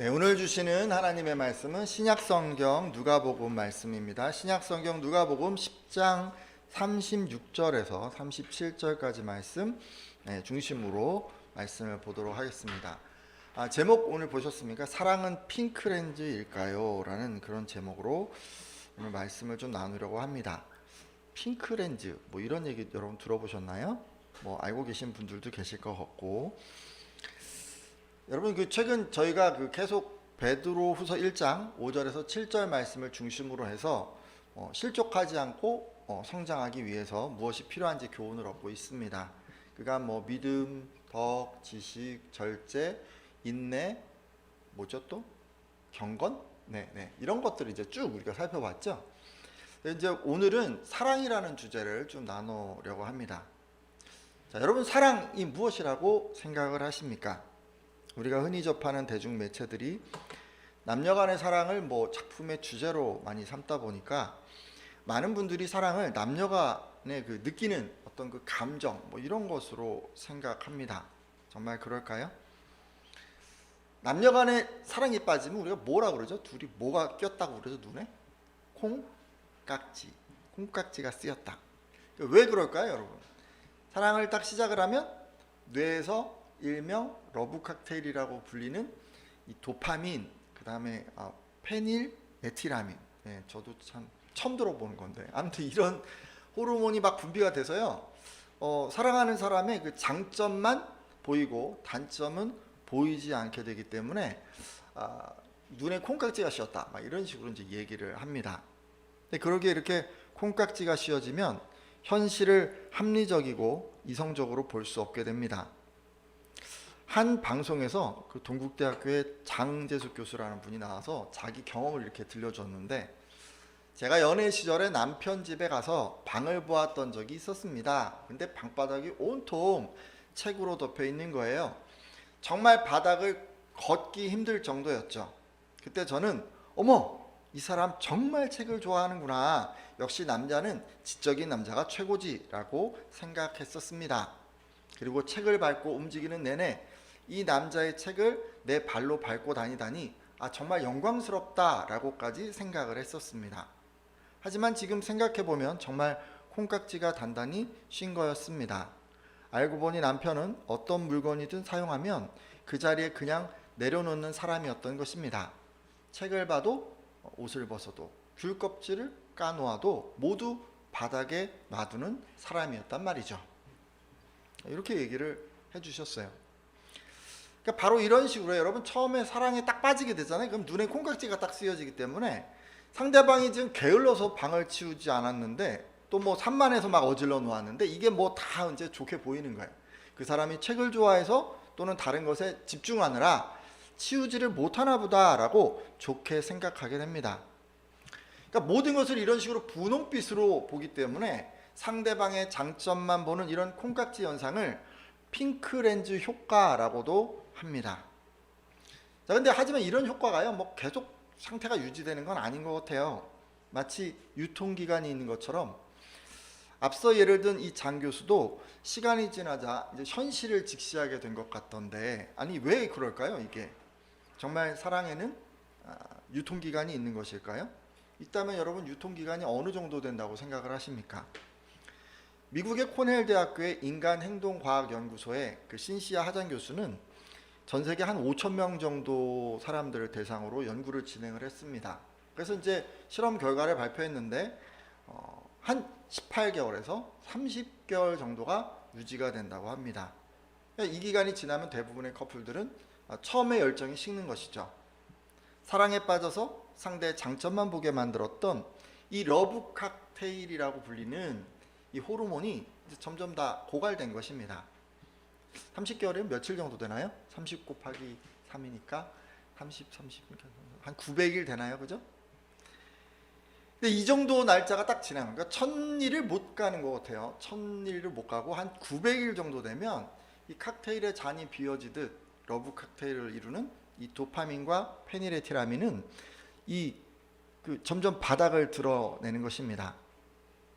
네, 오늘 주시는 하나님의 말씀은 신약성경 누가복음 말씀입니다. 신약성경 누가복음 10장 36절에서 37절까지 말씀 중심으로 말씀을 보도록 하겠습니다. 제목 오늘 보셨습니까? 사랑은 핑크렌즈일까요? 라는 그런 제목으로 오늘 말씀을 좀 나누려고 합니다. 핑크렌즈, 뭐 이런 얘기 여러분 들어보셨나요? 뭐 알고 계신 분들도 계실 것 같고, 여러분 최근 저희가 계속 베드로후서 1장 5절에서 7절 말씀을 중심으로 해서 실족하지 않고 성장하기 위해서 무엇이 필요한지 교훈을 얻고 있습니다. 그간 뭐 믿음, 덕, 지식, 절제, 인내, 뭐죠 또? 경건? 네, 이런 것들을 이제 쭉 우리가 살펴봤죠. 이제 오늘은 사랑이라는 주제를 좀 나누려고 합니다. 자, 여러분 사랑이 무엇이라고 생각을 하십니까? 우리가 흔히 접하는 대중 매체들이 남녀간의 사랑을 뭐 작품의 주제로 많이 삼다 보니까 많은 분들이 사랑을 남녀간의 느끼는 어떤 감정 뭐 이런 것으로 생각합니다. 정말 그럴까요? 남녀간의 사랑이 빠지면 우리가 뭐라 그러죠? 둘이 뭐가 꼈다고 그러죠? 눈에? 콩깍지가 쓰였다. 왜 그럴까요, 여러분? 사랑을 딱 시작을 하면 뇌에서 일명 러브 칵테일이라고 불리는 이 도파민, 그 다음에 페닐메틸아민, 저도 참 처음 들어보는 건데 아무튼 이런 호르몬이 막 분비가 돼서요, 사랑하는 사람의 그 장점만 보이고 단점은 보이지 않게 되기 때문에 눈에 콩깍지가 씌었다, 막 이런 식으로 이제 얘기를 합니다. 근데 그러기에 이렇게 콩깍지가 씌어지면 현실을 합리적이고 이성적으로 볼 수 없게 됩니다. 한 방송에서 동국대학교의 장재숙 교수라는 분이 나와서 자기 경험을 이렇게 들려줬는데, 제가 연애 시절에 남편 집에 가서 방을 보았던 적이 있었습니다. 근데 방바닥이 온통 책으로 덮여 있는 거예요. 정말 바닥을 걷기 힘들 정도였죠. 그때 저는 어머, 이 사람 정말 책을 좋아하는구나, 역시 남자는 지적인 남자가 최고지 라고 생각했었습니다. 그리고 책을 밟고 움직이는 내내 이 남자의 책을 내 발로 밟고 다니다니 정말 영광스럽다 라고까지 생각을 했었습니다. 하지만 지금 생각해보면 정말 콩깍지가 단단히 쉰 거였습니다. 알고 보니 남편은 어떤 물건이든 사용하면 그 자리에 그냥 내려놓는 사람이었던 것입니다. 책을 봐도 옷을 벗어도 귤 껍질을 까놓아도 모두 바닥에 놔두는 사람이었단 말이죠. 이렇게 얘기를 해주셨어요. 그러니까 바로 이런 식으로 여러분 처음에 사랑에 딱 빠지게 되잖아요. 그럼 눈에 콩깍지가 딱 쓰여지기 때문에 상대방이 지금 게을러서 방을 치우지 않았는데 또 뭐 산만해서 막 어질러 놓았는데 이게 뭐 다 이제 좋게 보이는 거예요. 그 사람이 책을 좋아해서 또는 다른 것에 집중하느라 치우지를 못하나 보다라고 좋게 생각하게 됩니다. 그러니까 모든 것을 이런 식으로 분홍빛으로 보기 때문에 상대방의 장점만 보는 이런 콩깍지 현상을 핑크렌즈 효과라고도 합니다. 자, 근데 하지만 이런 효과가요, 뭐 계속 상태가 유지되는 건 아닌 것 같아요. 마치 유통기간이 있는 것처럼 앞서 예를 든 이 장 교수도 시간이 지나자 이제 현실을 직시하게 된 것 같던데, 아니 왜 그럴까요? 이게 정말 사랑에는 유통기간이 있는 것일까요? 있다면 여러분 유통기간이 어느 정도 된다고 생각을 하십니까? 미국의 코넬 대학교의 인간행동과학연구소의 신시아 하장 교수는 전 세계 한 5,000명 정도 사람들을 대상으로 연구를 진행을 했습니다. 그래서 이제 실험 결과를 발표했는데 한 18개월에서 30개월 정도가 유지가 된다고 합니다. 이 기간이 지나면 대부분의 커플들은 처음에 열정이 식는 것이죠. 사랑에 빠져서 상대의 장점만 보게 만들었던 이 러브 칵테일이라고 불리는 이 호르몬이 이제 점점 다 고갈된 것입니다. 30개월이면 며칠 정도 되나요? 30 곱하기 3이니까 30, 한 900일 되나요? 그죠? 근데 이 정도 날짜가 딱 지나면, 그러니까 1000일을 못 가는 것 같아요. 1000일을 못 가고 한 900일 정도 되면 이 칵테일의 잔이 비어지듯 러브 칵테일을 이루는 이 도파민과 페닐에틸아민은 점점 바닥을 드러내는 것입니다.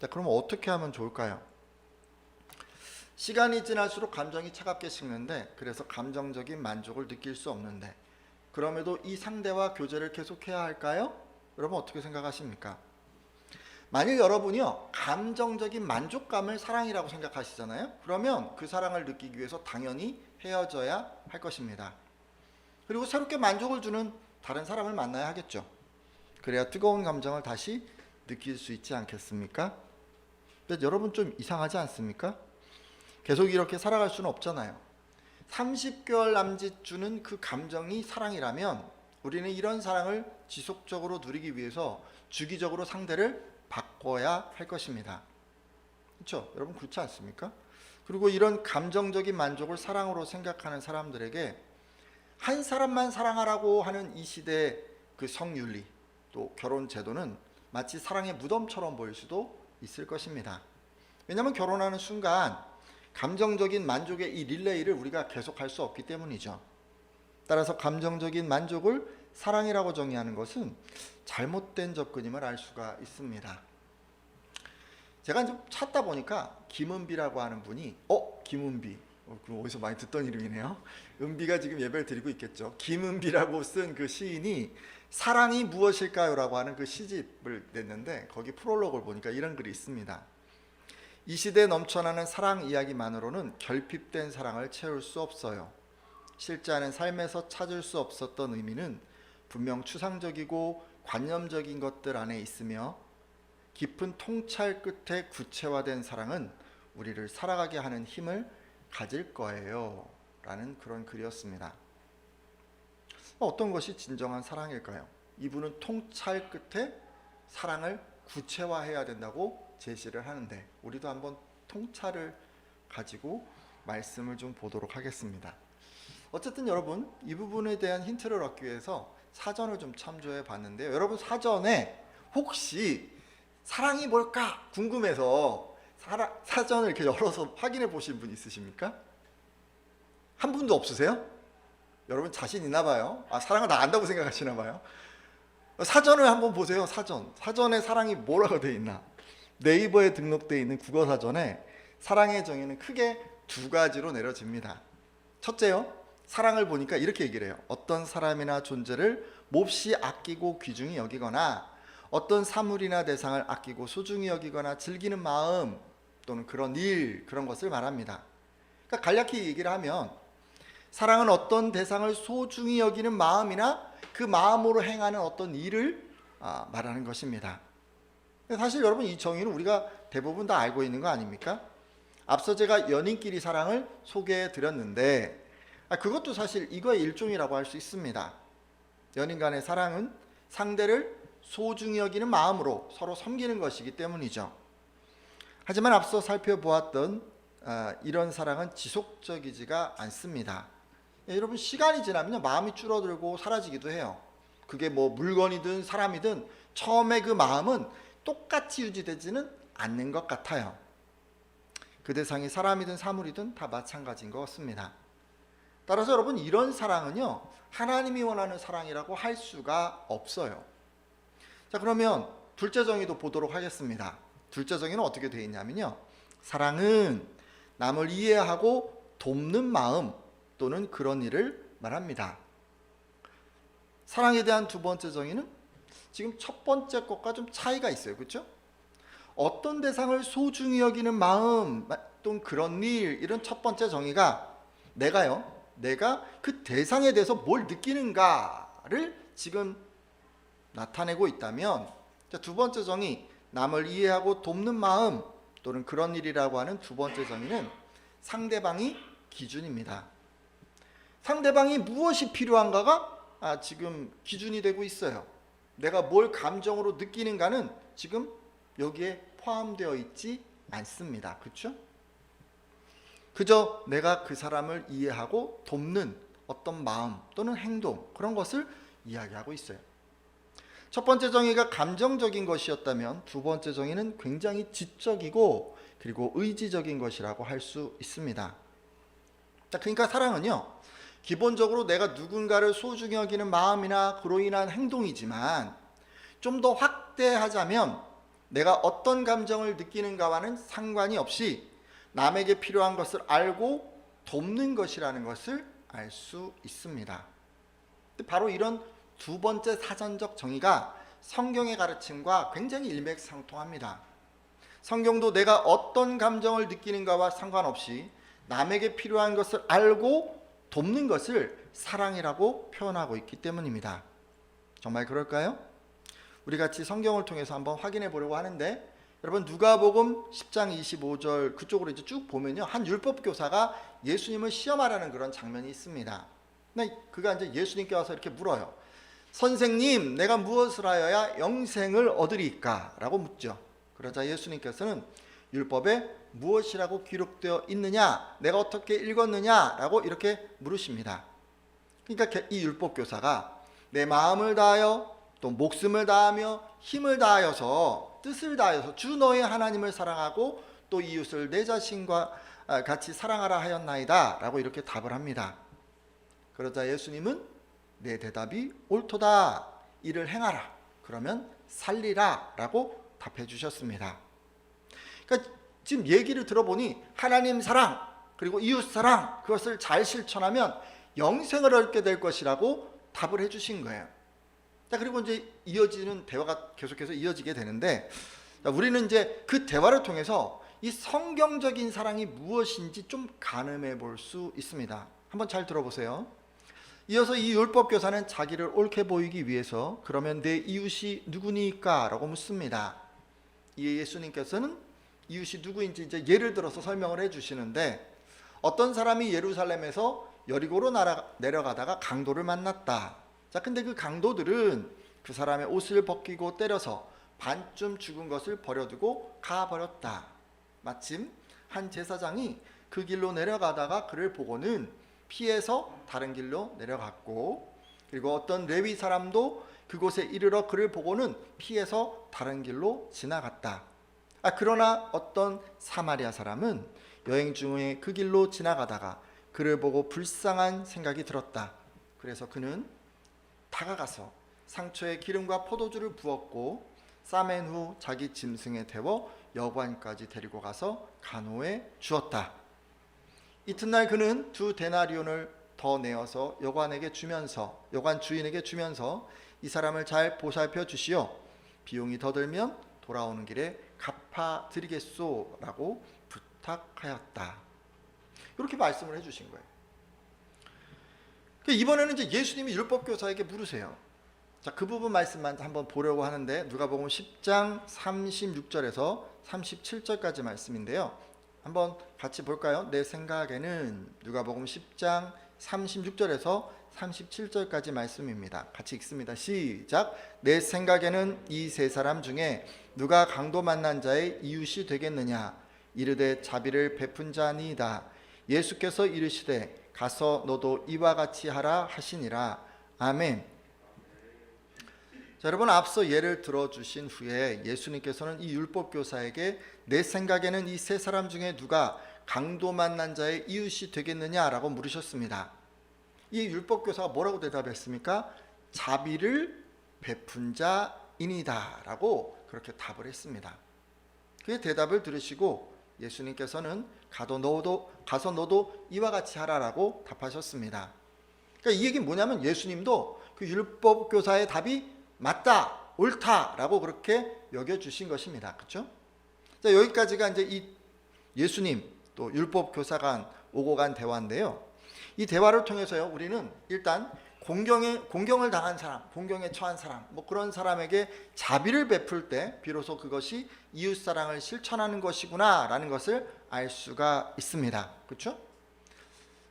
자, 그럼 어떻게 하면 좋을까요? 시간이 지날수록 감정이 차갑게 식는데, 그래서 감정적인 만족을 느낄 수 없는데, 그럼에도 이 상대와 교제를 계속해야 할까요? 여러분 어떻게 생각하십니까? 만일 여러분이요 감정적인 만족감을 사랑이라고 생각하시잖아요. 그러면 그 사랑을 느끼기 위해서 당연히 헤어져야 할 것입니다. 그리고 새롭게 만족을 주는 다른 사람을 만나야 하겠죠. 그래야 뜨거운 감정을 다시 느낄 수 있지 않겠습니까? 근데 여러분 좀 이상하지 않습니까? 계속 이렇게 살아갈 수는 없잖아요. 30개월 남짓 주는 그 감정이 사랑이라면 우리는 이런 사랑을 지속적으로 누리기 위해서 주기적으로 상대를 바꿔야 할 것입니다. 그렇죠? 여러분 그렇지 않습니까? 그리고 이런 감정적인 만족을 사랑으로 생각하는 사람들에게 한 사람만 사랑하라고 하는 이 시대의 그 성윤리 또 결혼 제도는 마치 사랑의 무덤처럼 보일 수도 있을 것입니다. 왜냐하면 결혼하는 순간 감정적인 만족의 이 릴레이를 우리가 계속할 수 없기 때문이죠. 따라서 감정적인 만족을 사랑이라고 정의하는 것은 잘못된 접근임을 알 수가 있습니다. 제가 좀 찾다 보니까 김은비라고 하는 분이 김은비 그럼 어디서 많이 듣던 이름이네요. 은비가 지금 예배를 드리고 있겠죠. 김은비라고 쓴 그 시인이 사랑이 무엇일까요? 라고 하는 그 시집을 냈는데 거기 프롤로그를 보니까 이런 글이 있습니다. 이 시대에 넘쳐나는 사랑 이야기만으로는 결핍된 사랑을 채울 수 없어요. 실제하는 삶에서 찾을 수 없었던 의미는 분명 추상적이고 관념적인 것들 안에 있으며 깊은 통찰 끝에 구체화된 사랑은 우리를 살아가게 하는 힘을 가질 거예요. 라는 그런 글이었습니다. 어떤 것이 진정한 사랑일까요? 이분은 통찰 끝에 사랑을 구체화해야 된다고 제시를 하는데 우리도 한번 통찰을 가지고 말씀을 좀 보도록 하겠습니다. 어쨌든 여러분 이 부분에 대한 힌트를 얻기 위해서 사전을 좀 참조해 봤는데요. 여러분 사전에 혹시 사랑이 뭘까 궁금해서 사전을 이렇게 열어서 확인해 보신 분 있으십니까? 한 분도 없으세요? 여러분 자신 있나 봐요. 사랑을 다 안다고 생각하시나 봐요. 사전을 한번 보세요. 사전에 사랑이 뭐라고 되어 있나. 네이버에 등록되어 있는 국어사전에 사랑의 정의는 크게 두 가지로 내려집니다. 첫째요, 사랑을 보니까 이렇게 얘기를 해요. 어떤 사람이나 존재를 몹시 아끼고 귀중히 여기거나 어떤 사물이나 대상을 아끼고 소중히 여기거나 즐기는 마음 또는 그런 일, 그런 것을 말합니다. 그러니까 간략히 얘기를 하면 사랑은 어떤 대상을 소중히 여기는 마음이나 그 마음으로 행하는 어떤 일을 말하는 것입니다. 사실 여러분 이 정의는 우리가 대부분 다 알고 있는 거 아닙니까? 앞서 제가 연인끼리 사랑을 소개해 드렸는데 그것도 사실 이거의 일종이라고 할 수 있습니다. 연인 간의 사랑은 상대를 소중히 여기는 마음으로 서로 섬기는 것이기 때문이죠. 하지만 앞서 살펴보았던 이런 사랑은 지속적이지가 않습니다. 여러분 시간이 지나면 마음이 줄어들고 사라지기도 해요. 그게 뭐 물건이든 사람이든 처음에 그 마음은 똑같이 유지되지는 않는 것 같아요. 그 대상이 사람이든 사물이든 다 마찬가지인 것 같습니다. 따라서 여러분 이런 사랑은요 하나님이 원하는 사랑이라고 할 수가 없어요. 자 그러면 둘째 정의도 보도록 하겠습니다. 둘째 정의는 어떻게 되어 있냐면요, 사랑은 남을 이해하고 돕는 마음 또는 그런 일을 말합니다. 사랑에 대한 두 번째 정의는 지금 첫 번째 것과 좀 차이가 있어요. 그렇죠? 어떤 대상을 소중히 여기는 마음 또는 그런 일, 이런 첫 번째 정의가 내가 그 대상에 대해서 뭘 느끼는가를 지금 나타내고 있다면, 두 번째 정의 남을 이해하고 돕는 마음 또는 그런 일이라고 하는 두 번째 정의는 상대방이 기준입니다. 상대방이 무엇이 필요한가가 지금 기준이 되고 있어요. 내가 뭘 감정으로 느끼는가는 지금 여기에 포함되어 있지 않습니다. 그렇죠? 그저 내가 그 사람을 이해하고 돕는 어떤 마음 또는 행동, 그런 것을 이야기하고 있어요. 첫 번째 정의가 감정적인 것이었다면 두 번째 정의는 굉장히 지적이고 그리고 의지적인 것이라고 할 수 있습니다. 자, 그러니까 사랑은요, 기본적으로 내가 누군가를 소중히 여기는 마음이나 그로 인한 행동이지만 좀 더 확대하자면 내가 어떤 감정을 느끼는가와는 상관이 없이 남에게 필요한 것을 알고 돕는 것이라는 것을 알 수 있습니다. 바로 이런 두 번째 사전적 정의가 성경의 가르침과 굉장히 일맥상통합니다. 성경도 내가 어떤 감정을 느끼는가와 상관없이 남에게 필요한 것을 알고 돕는 것을 사랑이라고 표현하고 있기 때문입니다. 정말 그럴까요? 우리 같이 성경을 통해서 한번 확인해 보려고 하는데, 여러분 누가복음 10장 25절 그쪽으로 이제 쭉 보면요, 한 율법 교사가 예수님을 시험하라는 그런 장면이 있습니다. 근데 그가 이제 예수님께 와서 이렇게 물어요. 선생님, 내가 무엇을 하여야 영생을 얻으리까? 라고 묻죠. 그러자 예수님께서는 율법에 무엇이라고 기록되어 있느냐, 내가 어떻게 읽었느냐 라고 이렇게 물으십니다. 그러니까 이 율법 교사가 내 마음을 다하여 또 목숨을 다하며 힘을 다하여서 뜻을 다하여서 주 너의 하나님을 사랑하고 또 이웃을 내 자신과 같이 사랑하라 하였나이다 라고 이렇게 답을 합니다. 그러자 예수님은 내 대답이 옳도다, 이를 행하라, 그러면 살리라 라고 답해 주셨습니다. 그러니까 지금 얘기를 들어보니 하나님 사랑 그리고 이웃 사랑, 그것을 잘 실천하면 영생을 얻게 될 것이라고 답을 해 주신 거예요. 자, 그리고 이제 이어지는 대화가 계속해서 이어지게 되는데, 우리는 이제 그 대화를 통해서 이 성경적인 사랑이 무엇인지 좀 가늠해 볼 수 있습니다. 한번 잘 들어보세요. 이어서 이 율법 교사는 자기를 옳게 보이기 위해서 그러면 내 이웃이 누구니까? 라고 묻습니다. 이 예수님께서는 이웃이 누구인지 이제 예를 들어서 설명을 해 주시는데, 어떤 사람이 예루살렘에서 여리고로 내려가다가 강도를 만났다. 자, 근데 그 강도들은 그 사람의 옷을 벗기고 때려서 반쯤 죽은 것을 버려두고 가버렸다. 마침 한 제사장이 그 길로 내려가다가 그를 보고는 피해서 다른 길로 내려갔고, 그리고 어떤 레위 사람도 그곳에 이르러 그를 보고는 피해서 다른 길로 지나갔다. 그러나 어떤 사마리아 사람은 여행 중에 그 길로 지나가다가 그를 보고 불쌍한 생각이 들었다. 그래서 그는 다가가서 상처에 기름과 포도주를 부었고 싸맨 후 자기 짐승에 태워 여관까지 데리고 가서 간호해 주었다. 이튿날 그는 2데나리온을 더 내어서 여관 주인에게 주면서 이 사람을 잘 보살펴 주시오. 비용이 더 들면 돌아오는 길에 갚아드리겠소 라고 부탁하였다. 이렇게 말씀을 해주신 거예요. 이번에는 이제 예수님이 율법교사에게 물으세요. 자, 그 부분 말씀만 한번 보려고 하는데, 누가복음 10장 36절에서 37절까지 말씀인데요. 한번 같이 볼까요? 내 생각에는 누가복음 10장 36절에서 37절까지 말씀입니다. 같이 읽습니다. 시작. 내 생각에는 이 세 사람 중에 누가 강도 만난 자의 이웃이 되겠느냐? 이르되 자비를 베푼 자니이다. 예수께서 이르시되 가서 너도 이와 같이 하라 하시니라. 아멘. 자, 여러분 앞서 예를 들어주신 후에 예수님께서는 이 율법교사에게 내 생각에는 이 세 사람 중에 누가 강도 만난 자의 이웃이 되겠느냐라고 물으셨습니다. 이 율법교사가 뭐라고 대답했습니까? 자비를 베푼 자이니다 라고 그렇게 답을 했습니다. 그의 대답을 들으시고 예수님께서는 가서 너도 이와 같이 하라라고 답하셨습니다. 그러니까 이 얘기는 뭐냐면 예수님도 그 율법교사의 답이 맞다, 옳다라고 그렇게 여겨주신 것입니다. 그렇죠? 자, 여기까지가 이제 이 예수님 또 율법교사 간 오고 간 대화인데요. 이 대화를 통해서요, 우리는 일단 공경을 당한 사람, 공경에 처한 사람, 뭐 그런 사람에게 자비를 베풀 때 비로소 그것이 이웃사랑을 실천하는 것이구나라는 것을 알 수가 있습니다. 그렇죠?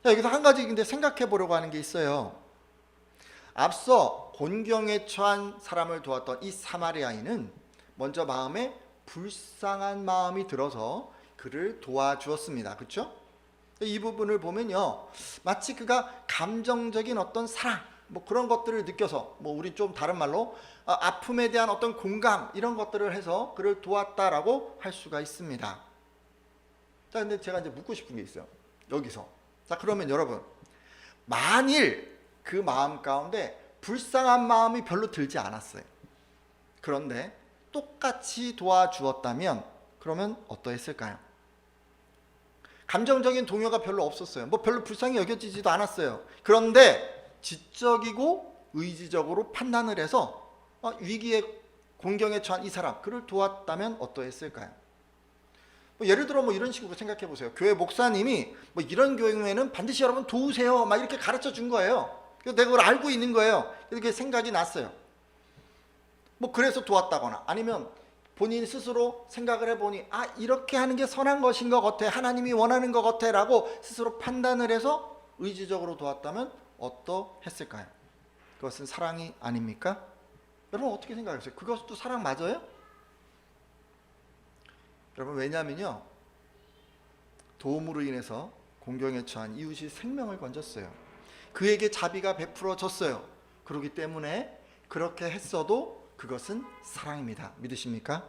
자, 여기서 한 가지 근데 생각해 보려고 하는 게 있어요. 앞서 곤경에 처한 사람을 도왔던 이 사마리아인은 먼저 마음에 불쌍한 마음이 들어서 그를 도와주었습니다. 그렇죠? 이 부분을 보면요, 마치 그가 감정적인 어떤 사랑, 뭐 그런 것들을 느껴서, 뭐 우리 좀 다른 말로 아픔에 대한 어떤 공감, 이런 것들을 해서 그를 도왔다라고 할 수가 있습니다. 자, 근데 제가 이제 묻고 싶은 게 있어요. 여기서. 자, 그러면 여러분, 만일 그 마음 가운데 불쌍한 마음이 별로 들지 않았어요. 그런데 똑같이 도와주었다면 그러면 어떠했을까요? 감정적인 동요가 별로 없었어요. 뭐 별로 불쌍히 여겨지지도 않았어요. 그런데 지적이고 의지적으로 판단을 해서 위기에 공경에 처한 이 사람, 그를 도왔다면 어떠했을까요? 예를 들어 이런 식으로 생각해 보세요. 교회 목사님이 이런 경우에는 반드시 여러분 도우세요 막 이렇게 가르쳐 준 거예요. 그래서 내가 그걸 알고 있는 거예요. 이렇게 생각이 났어요. 그래서 도왔다거나, 아니면 본인 스스로 생각을 해보니 이렇게 하는 게 선한 것인 것 같아, 하나님이 원하는 것 같아 라고 스스로 판단을 해서 의지적으로 도왔다면 어떠했을까요? 그것은 사랑이 아닙니까? 여러분 어떻게 생각하세요? 그것도 사랑 맞아요? 여러분, 왜냐하면요, 도움으로 인해서 공경에 처한 이웃이 생명을 건졌어요. 그에게 자비가 베풀어졌어요. 그렇기 때문에 그렇게 했어도 그것은 사랑입니다. 믿으십니까?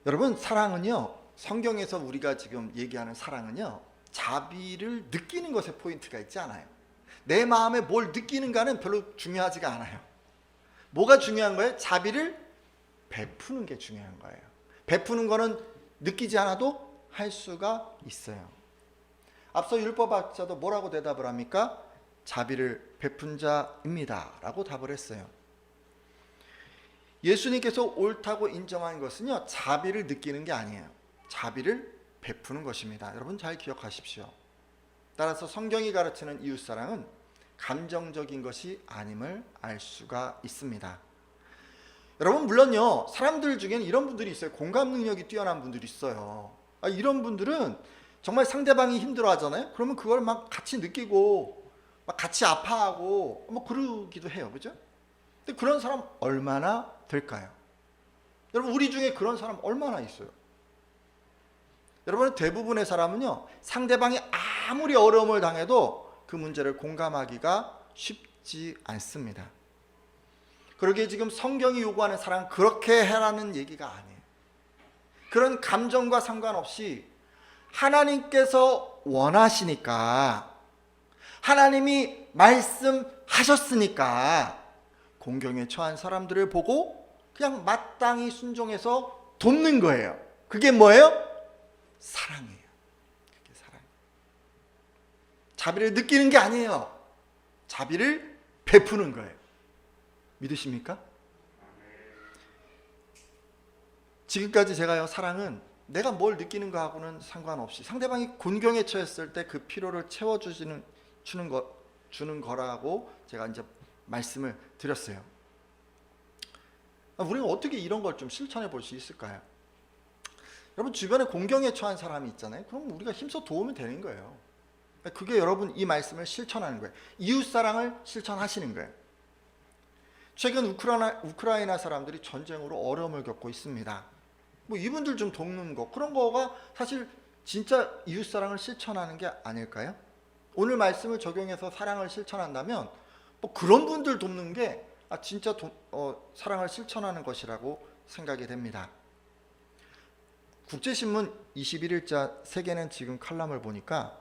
여러분, 사랑은요, 성경에서 우리가 지금 얘기하는 사랑은요, 자비를 느끼는 것에 포인트가 있지 않아요. 내 마음에 뭘 느끼는가는 별로 중요하지가 않아요. 뭐가 중요한 거예요? 자비를 베푸는 게 중요한 거예요. 베푸는 거는 느끼지 않아도 할 수가 있어요. 앞서 율법학자도 뭐라고 대답을 합니까? 자비를 베푼 자입니다 라고 답을 했어요. 예수님께서 옳다고 인정한 것은요, 자비를 느끼는 게 아니에요. 자비를 베푸는 것입니다. 여러분 잘 기억하십시오. 따라서 성경이 가르치는 이웃사랑은 감정적인 것이 아님을 알 수가 있습니다. 여러분, 물론요, 사람들 중에는 이런 분들이 있어요. 공감 능력이 뛰어난 분들이 있어요. 이런 분들은 정말 상대방이 힘들어 하잖아요. 그러면 그걸 막 같이 느끼고 막 같이 아파하고 그러기도 해요. 그죠? 근데 그런 사람 얼마나 될까요? 여러분, 우리 중에 그런 사람 얼마나 있어요? 여러분, 대부분의 사람은요, 상대방이 아무리 어려움을 당해도 그 문제를 공감하기가 쉽지 않습니다. 그러기에 지금 성경이 요구하는 사랑은 그렇게 해라는 얘기가 아니에요. 그런 감정과 상관없이 하나님께서 원하시니까, 하나님이 말씀하셨으니까 공경에 처한 사람들을 보고 그냥 마땅히 순종해서 돕는 거예요. 그게 뭐예요? 사랑이에요. 그게 사랑이에요. 자비를 느끼는 게 아니에요. 자비를 베푸는 거예요. 믿으십니까? 지금까지 제가요, 사랑은 내가 뭘 느끼는 거하고는 상관없이 상대방이 곤경에 처했을 때 그 피로를 채워주는 주는 거라고 제가 이제 말씀을 드렸어요. 우리는 어떻게 이런 걸 좀 실천해 볼 수 있을까요? 여러분, 주변에 공경에 처한 사람이 있잖아요. 그럼 우리가 힘써 도우면 되는 거예요. 그게 여러분 이 말씀을 실천하는 거예요. 이웃사랑을 실천하시는 거예요. 최근 우크라이나 사람들이 전쟁으로 어려움을 겪고 있습니다. 이분들 좀 돕는 거, 그런 거가 사실 진짜 이웃사랑을 실천하는 게 아닐까요? 오늘 말씀을 적용해서 사랑을 실천한다면 그런 분들 돕는 게 진짜 사랑을 실천하는 것이라고 생각이 됩니다. 국제신문 21일자 세계는 지금 칼럼을 보니까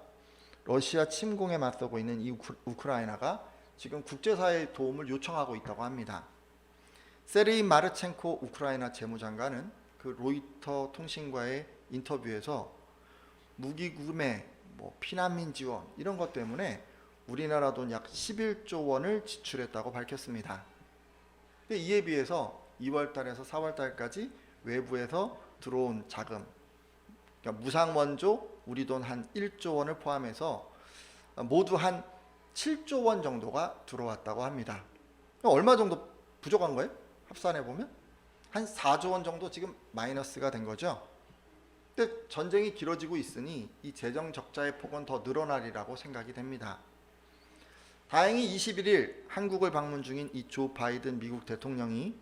러시아 침공에 맞서고 있는 이 우크라이나가 지금 국제사회의 도움을 요청하고 있다고 합니다. 세르이 마르첸코 우크라이나 재무장관은 그 로이터 통신과의 인터뷰에서 무기 구매, 피난민 지원 이런 것 때문에 우리나라 돈 약 11조 원을 지출했다고 밝혔습니다. 근데 이에 비해서 2월 달에서 4월 달까지 외부에서 들어온 자금, 그러니까 무상 원조, 우리 돈 한 1조 원을 포함해서 모두 한 7조 원 정도가 들어왔다고 합니다. 얼마 정도 부족한 거예요? 합산해 보면 한 4조 원 정도 지금 마이너스가 된 거죠. 근데 전쟁이 길어지고 있으니 이 재정 적자의 폭은 더 늘어나리라고 생각이 됩니다. 다행히 21일 한국을 방문 중인 이 조 바이든 미국 대통령이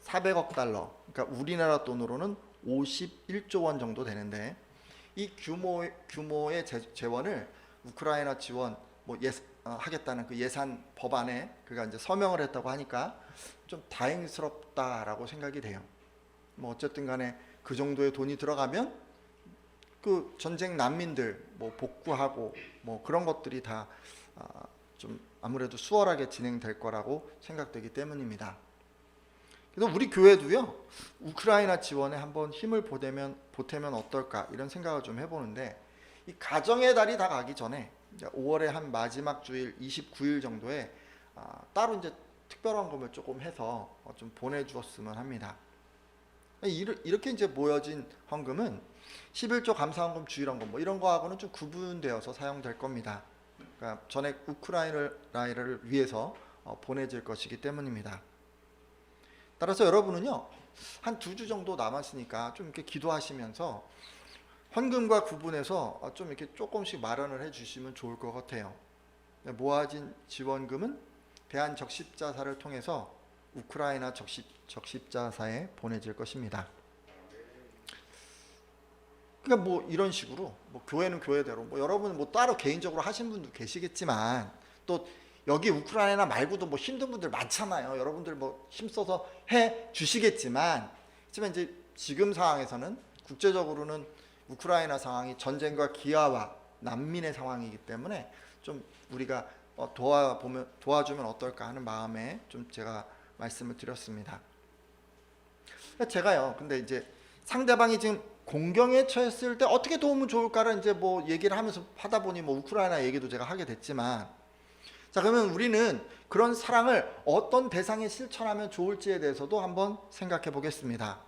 400억 달러, 그러니까 우리나라 돈으로는 51조 원 정도 되는데, 이 규모의 재원을 우크라이나 지원 하겠다는 그 예산 법안에 그가 이제 서명을 했다고 하니까 좀 다행스럽다라고 생각이 돼요. 어쨌든 간에 그 정도의 돈이 들어가면 그 전쟁 난민들 복구하고 그런 것들이 다 좀 아무래도 수월하게 진행될 거라고 생각되기 때문입니다. 그래서 우리 교회도요, 우크라이나 지원에 한번 힘을 보태면 어떨까 이런 생각을 좀 해보는데, 이 가정의 달이 다 가기 전에 이제 5월의 한 마지막 주일 29일 정도에 따로 이제 특별 헌금을 조금 해서 좀 보내주었으면 합니다. 이렇게 이제 모여진 헌금은 11조 감사헌금, 주일헌금 뭐 이런 거하고는 좀 구분되어서 사용될 겁니다. 그러니까 전액 우크라이나를 위해서 보내질 것이기 때문입니다. 따라서 여러분은요, 한 2주 정도 남았으니까 좀 이렇게 기도하시면서 헌금과 구분해서 좀 이렇게 조금씩 마련을 해주시면 좋을 것 같아요. 모아진 지원금은 대한적십자사를 통해서 우크라이나 적십자사에 보내질 것입니다. 그러니까 뭐 이런 식으로 뭐 교회는 교회대로 뭐 여러분 뭐 따로 개인적으로 하신 분도 계시겠지만 또 여기 우크라이나 말고도 뭐 힘든 분들 많잖아요. 여러분들 뭐 힘써서 해 주시겠지만 하지만 이제 지금 상황에서는 국제적으로는 우크라이나 상황이 전쟁과 기아와 난민의 상황이기 때문에 좀 우리가 도와주면 어떨까 하는 마음에 좀 제가 말씀을 드렸습니다. 제가요, 근데 이제 상대방이 지금 공경에 처했을 때 어떻게 도우면 좋을까를 이제 뭐 얘기를 하면서 하다 보니 뭐 우크라이나 얘기도 제가 하게 됐지만, 자, 그러면 우리는 그런 사랑을 어떤 대상에 실천하면 좋을지에 대해서도 한번 생각해 보겠습니다.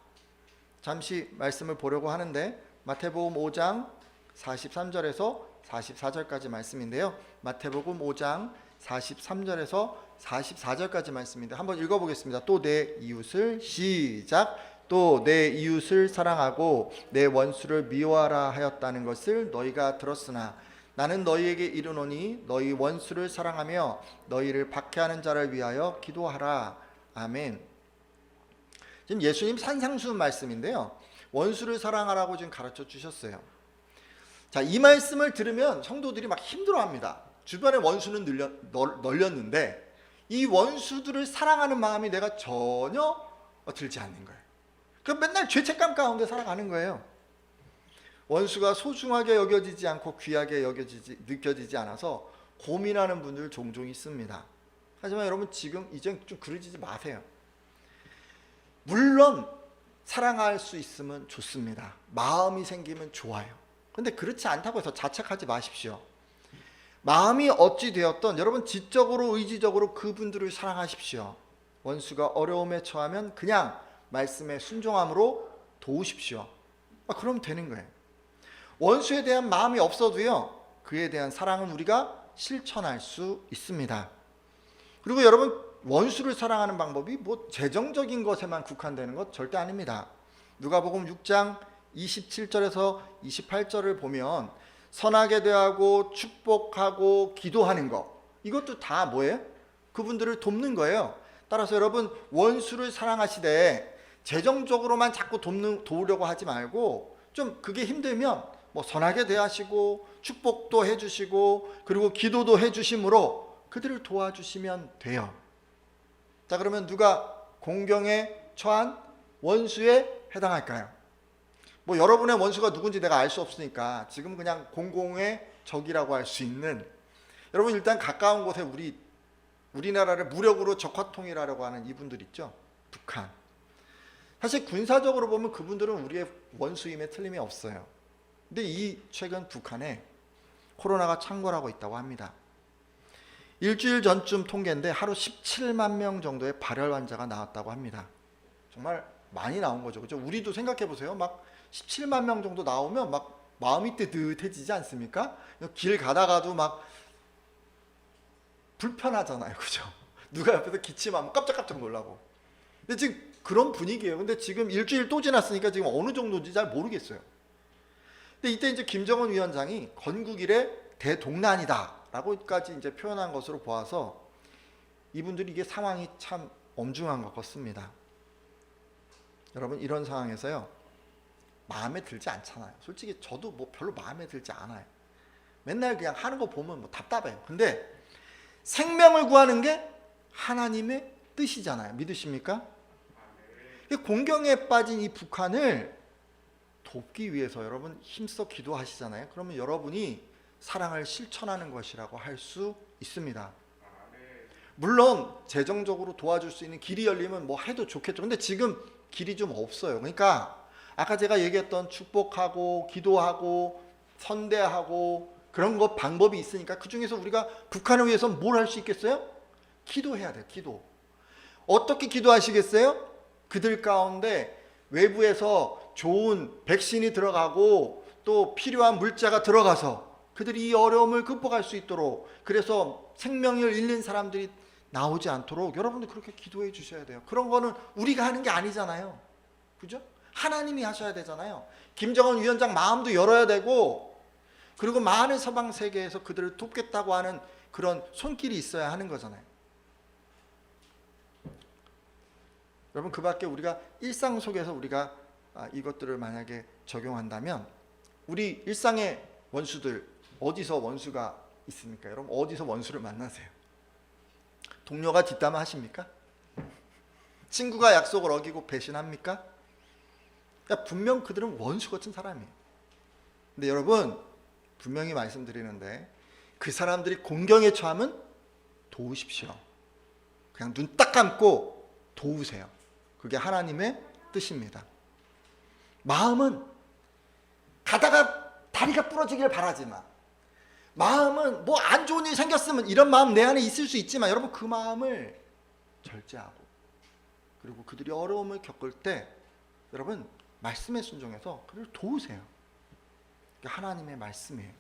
잠시 말씀을 보려고 하는데 마태복음 5장 43절에서 44절까지 말씀인데요. 마태복음 5장 43절에서 44절까지 말씀인데 한번 읽어보겠습니다. 또 내 이웃을 시작. 또 내 이웃을 사랑하고 내 원수를 미워하라 하였다는 것을 너희가 들었으나 나는 너희에게 이르노니 너희 원수를 사랑하며 너희를 박해하는 자를 위하여 기도하라. 아멘. 지금 예수님 산상수훈 말씀인데요, 원수를 사랑하라고 지금 가르쳐 주셨어요. 자, 이 말씀을 들으면 성도들이 막 힘들어합니다. 주변에 원수는 널렸는데 이 원수들을 사랑하는 마음이 내가 전혀 들지 않는 거예요. 그럼 맨날 죄책감 가운데 살아가는 거예요. 원수가 소중하게 여겨지지 않고 귀하게 느껴지지 않아서 고민하는 분들 종종 있습니다. 하지만 여러분 지금 이제 좀 그러지 마세요. 물론 사랑할 수 있으면 좋습니다. 마음이 생기면 좋아요. 근데 그렇지 않다고 해서 자책하지 마십시오. 마음이 어찌 되었던 여러분 지적으로 의지적으로 그분들을 사랑하십시오. 원수가 어려움에 처하면 그냥 말씀에 순종함으로 도우십시오. 그럼 되는 거예요. 원수에 대한 마음이 없어도요, 그에 대한 사랑은 우리가 실천할 수 있습니다. 그리고 여러분 원수를 사랑하는 방법이 뭐 재정적인 것에만 국한되는 것 절대 아닙니다. 누가복음 6장 27절에서 28절을 보면 선하게 대하고 축복하고 기도하는 것, 이것도 다 뭐예요? 그분들을 돕는 거예요. 따라서 여러분 원수를 사랑하시되 재정적으로만 자꾸 도우려고 하지 말고 좀 그게 힘들면 뭐 선하게 대하시고 축복도 해주시고 그리고 기도도 해주심으로 그들을 도와주시면 돼요. 자, 그러면 누가 공경에 처한 원수에 해당할까요? 뭐 여러분의 원수가 누군지 내가 알 수 없으니까 지금 그냥 공공의 적이라고 할 수 있는, 여러분 일단 가까운 곳에 우리나라를 무력으로 적화통일하려고 하는 이분들 있죠. 북한. 사실 군사적으로 보면 그분들은 우리의 원수임에 틀림이 없어요. 근데 이 최근 북한에 코로나가 창궐하고 있다고 합니다. 일주일 전쯤 통계인데 하루 17만 명 정도의 발열 환자가 나왔다고 합니다. 정말 많이 나온 거죠. 그죠? 우리도 생각해 보세요. 막 17만 명 정도 나오면 막 마음이 뜨뜻해지지 않습니까? 길 가다가도 막 불편하잖아요. 그죠? 누가 옆에서 기침하면 깜짝깜짝 놀라고. 근데 지금 그런 분위기예요. 근데 지금 일주일 또 지났으니까 지금 어느 정도인지 잘 모르겠어요. 근데 이때 이제 김정은 위원장이 건국 이래 대동난이다 라고까지 이제 표현한 것으로 보아서 이분들이 이게 상황이 참 엄중한 것 같습니다. 여러분 이런 상황에서요, 마음에 들지 않잖아요. 솔직히 저도 뭐 별로 마음에 들지 않아요. 맨날 그냥 하는 거 보면 뭐 답답해요. 근데 생명을 구하는 게 하나님의 뜻이잖아요. 믿으십니까? 공경에 빠진 이 북한을 돕기 위해서 여러분 힘써 기도하시잖아요. 그러면 여러분이 사랑을 실천하는 것이라고 할 수 있습니다. 물론 재정적으로 도와줄 수 있는 길이 열리면 뭐 해도 좋겠죠. 근데 지금 길이 좀 없어요. 그러니까 아까 제가 얘기했던 축복하고 기도하고 선대하고 그런 거 방법이 있으니까 그 중에서 우리가 북한을 위해서 뭘 할 수 있겠어요? 기도해야 돼요. 기도. 어떻게 기도하시겠어요? 그들 가운데 외부에서 좋은 백신이 들어가고 또 필요한 물자가 들어가서 그들이 이 어려움을 극복할 수 있도록, 그래서 생명을 잃는 사람들이 나오지 않도록 여러분들 그렇게 기도해 주셔야 돼요. 그런 거는 우리가 하는 게 아니잖아요. 그죠? 하나님이 하셔야 되잖아요. 김정은 위원장 마음도 열어야 되고, 그리고 많은 서방 세계에서 그들을 돕겠다고 하는 그런 손길이 있어야 하는 거잖아요. 여러분, 그 밖에 우리가 일상 속에서 우리가 이것들을 만약에 적용한다면, 우리 일상의 원수들, 어디서 원수가 있습니까? 여러분, 어디서 원수를 만나세요? 동료가 뒷담화 하십니까? 친구가 약속을 어기고 배신합니까? 분명 그들은 원수 같은 사람이에요. 근데 여러분, 분명히 말씀드리는데, 그 사람들이 공경에 처하면 도우십시오. 그냥 눈 딱 감고 도우세요. 그게 하나님의 뜻입니다. 마음은 가다가 다리가 부러지길 바라지만, 마음은 뭐 안 좋은 일이 생겼으면 이런 마음 내 안에 있을 수 있지만, 여러분 그 마음을 절제하고, 그리고 그들이 어려움을 겪을 때 여러분 말씀에 순종해서 그들을 도우세요. 그게 하나님의 말씀이에요.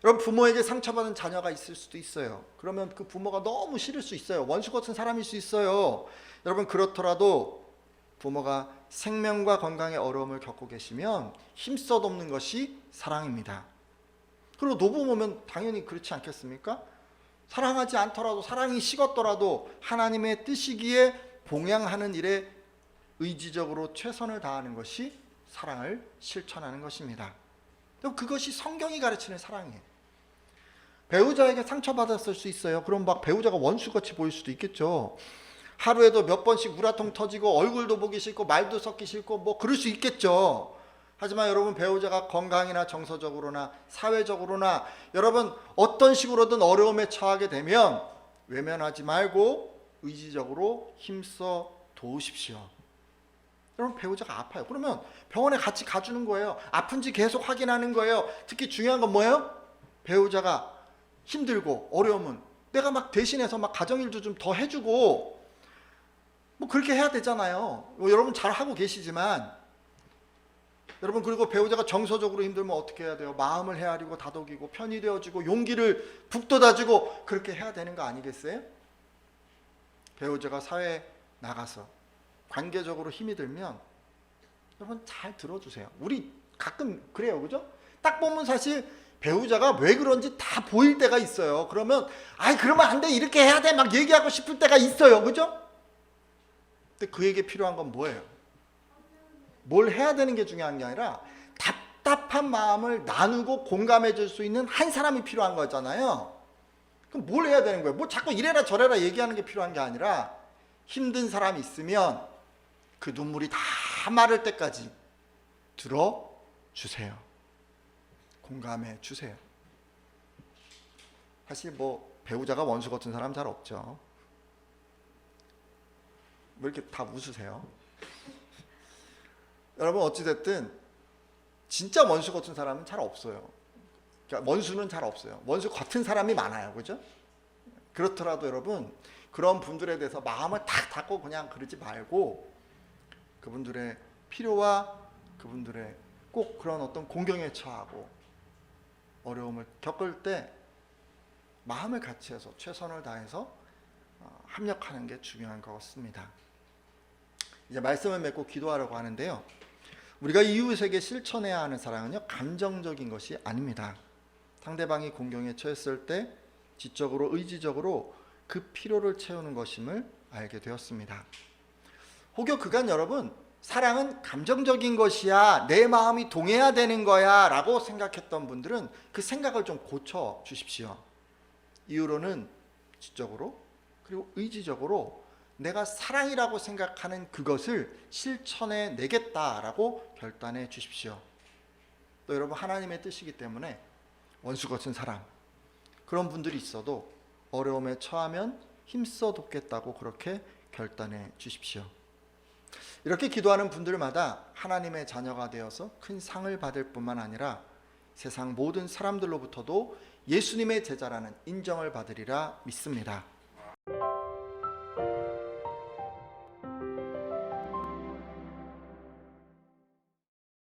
여러분, 부모에게 상처받은 자녀가 있을 수도 있어요. 그러면 그 부모가 너무 싫을 수 있어요. 원수 같은 사람일 수 있어요. 여러분, 그렇더라도 부모가 생명과 건강의 어려움을 겪고 계시면 힘써 돕는 것이 사랑입니다. 그리고 노부모면 당연히 그렇지 않겠습니까? 사랑하지 않더라도, 사랑이 식었더라도 하나님의 뜻이기에 봉양하는 일에 의지적으로 최선을 다하는 것이 사랑을 실천하는 것입니다. 그것이 성경이 가르치는 사랑이에요. 배우자에게 상처받았을 수 있어요. 그럼 막 배우자가 원수같이 보일 수도 있겠죠. 하루에도 몇 번씩 우라통 터지고 얼굴도 보기 싫고 말도 섞기 싫고 뭐 그럴 수 있겠죠. 하지만 여러분, 배우자가 건강이나 정서적으로나 사회적으로나 여러분 어떤 식으로든 어려움에 처하게 되면 외면하지 말고 의지적으로 힘써 도우십시오. 여러분, 배우자가 아파요. 그러면 병원에 같이 가주는 거예요. 아픈지 계속 확인하는 거예요. 특히 중요한 건 뭐예요? 배우자가 힘들고 어려우면 내가 막 대신해서 막 가정일도 좀 더 해주고 뭐 그렇게 해야 되잖아요. 여러분 잘 하고 계시지만, 여러분, 그리고 배우자가 정서적으로 힘들면 어떻게 해야 돼요? 마음을 헤아리고 다독이고 편이 되어주고 용기를 북돋아주고 그렇게 해야 되는 거 아니겠어요? 배우자가 사회에 나가서 관계적으로 힘이 들면 여러분 잘 들어주세요. 우리 가끔 그래요, 그죠? 딱 보면 사실 배우자가 왜 그런지 다 보일 때가 있어요. 그러면 그러면 안 돼, 이렇게 해야 돼 막 얘기하고 싶을 때가 있어요, 그죠? 근데 그에게 필요한 건 뭐예요? 뭘 해야 되는 게 중요한 게 아니라 답답한 마음을 나누고 공감해 줄 수 있는 한 사람이 필요한 거잖아요. 그럼 뭘 해야 되는 거예요? 뭐 자꾸 이래라 저래라 얘기하는 게 필요한 게 아니라, 힘든 사람이 있으면 그 눈물이 다 마를 때까지 들어주세요. 공감해 주세요. 사실 뭐 배우자가 원수 같은 사람 잘 없죠. 왜 이렇게 다 웃으세요? 여러분, 어찌됐든 진짜 원수 같은 사람은 잘 없어요. 그러니까 원수는 잘 없어요. 원수 같은 사람이 많아요, 그죠? 그렇더라도 여러분, 그런 분들에 대해서 마음을 탁 닫고 그냥 그러지 말고, 그분들의 필요와 그분들의 꼭 그런 어떤 공경에 처하고 어려움을 겪을 때 마음을 같이 해서 최선을 다해서 합력하는 게 중요한 것 같습니다. 이제 말씀을 맺고 기도하려고 하는데요, 우리가 이웃에게 실천해야 하는 사랑은요, 감정적인 것이 아닙니다. 상대방이 공경에 처했을 때 지적으로 의지적으로 그 필요를 채우는 것임을 알게 되었습니다. 혹여 그간 여러분, 사랑은 감정적인 것이야, 내 마음이 동해야 되는 거야 라고 생각했던 분들은 그 생각을 좀 고쳐 주십시오. 이후로는 지적으로 그리고 의지적으로 내가 사랑이라고 생각하는 그것을 실천해 내겠다라고 결단해 주십시오. 또 여러분, 하나님의 뜻이기 때문에 원수 같은 사람, 그런 분들이 있어도 어려움에 처하면 힘써 돕겠다고 그렇게 결단해 주십시오. 이렇게 기도하는 분들마다 하나님의 자녀가 되어서 큰 상을 받을 뿐만 아니라 세상 모든 사람들로부터도 예수님의 제자라는 인정을 받으리라 믿습니다.